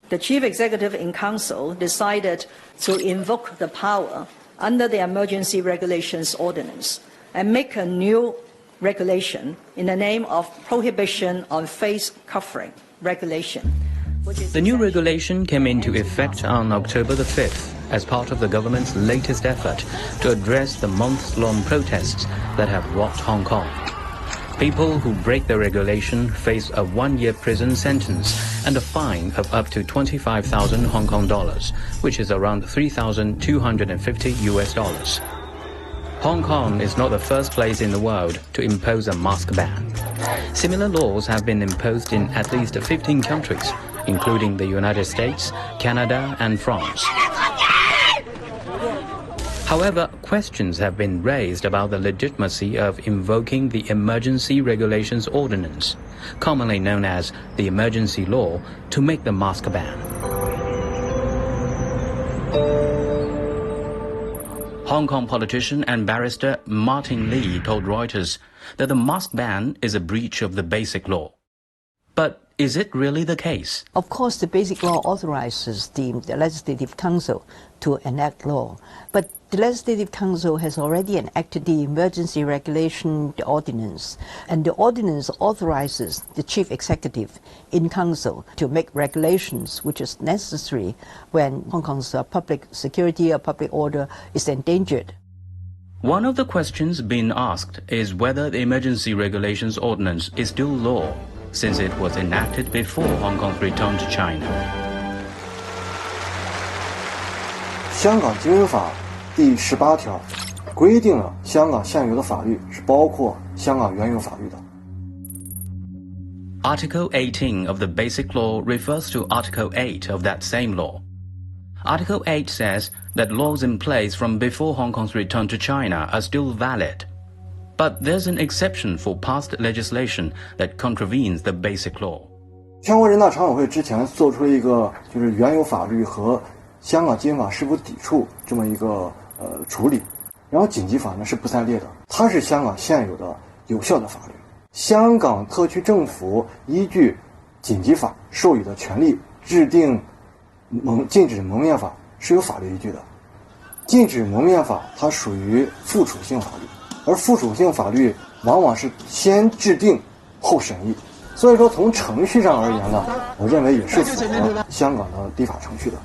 The Chief Executive in Council decided to invoke the power under the Emergency Regulations Ordinance and make a new regulation in the name of Prohibition on Face Covering Regulation. The new regulation came into effect on October the 5th as part of the government's latest effort to address the months-long protests that have rocked Hong Kong. People who break the regulation face a 1-year prison sentence and a fine of up to 25,000 Hong Kong dollars, which is around $3,250 US. Hong Kong is not the first place in the world to impose a mask ban. Similar laws have been imposed in at least 15 countries, including the United States, Canada, and France. However, questions have been raised about the legitimacy of invoking the Emergency Regulations Ordinance, commonly known as the emergency law, to make the mask ban. Hong Kong politician and barrister Martin Lee told Reuters that the mask ban is a breach of the Basic Law. But is it really the case? Of course, the Basic Law authorizes the Legislative Council to enact law. But the Legislative Council has already enacted the Emergency Regulation Ordinance, and the ordinance authorizes the Chief Executive in Council to make regulations which is necessary when Hong Kong's public security or public order is endangered. One of the questions being asked is whether the Emergency Regulations Ordinance is still law, since it was enacted before Hong Kong's return to China. 香港基本法第18条规定了香港现有的法律是包括香港原有法律的。 Article 18 of the Basic Law refers to Article 8 of that same law. Article 8 says that laws in place from before Hong Kong's return to China are still valid. But there's an exception for past legislation that contravenes the Basic Law. 全国人大常委会之前做出了一个就是原有法律和香港基本法是否抵触这么一个处理，然后紧急法呢是不在列的，它是香港现有的有效的法律。香港特区政府依据紧急法授予的权利制定禁止蒙面法是有法律依据的。禁止蒙面法它属于附属性法律，而附属性法律往往是先制定后审议，所以说从程序上而言呢，我认为也是符合香港的立法程序的。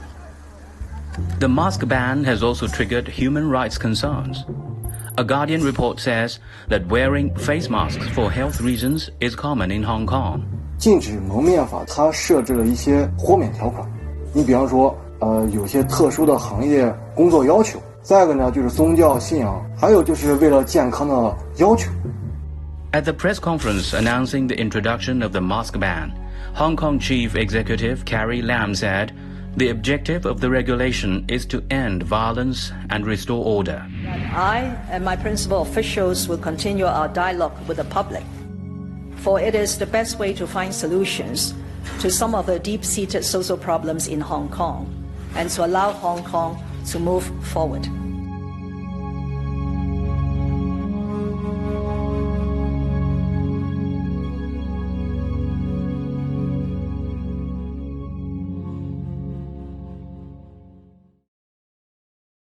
The mask ban has also triggered human rights concerns. A Guardian report says that wearing face masks for health reasons is common in Hong Kong. 禁止蒙面法它设置了一些豁免条款，你比方说有些特殊的行业工作要求，再一个呢就是宗教信仰，还有就是为了健康的要求。 At the press conference announcing the introduction of the mask ban, Hong Kong Chief Executive Carrie Lam said the objective of the regulation is to end violence and restore order. I and my principal officials will continue our dialogue with the public, for it is the best way to find solutions to some of the deep-seated social problems in Hong Kong and to allow Hong Kong to move forward.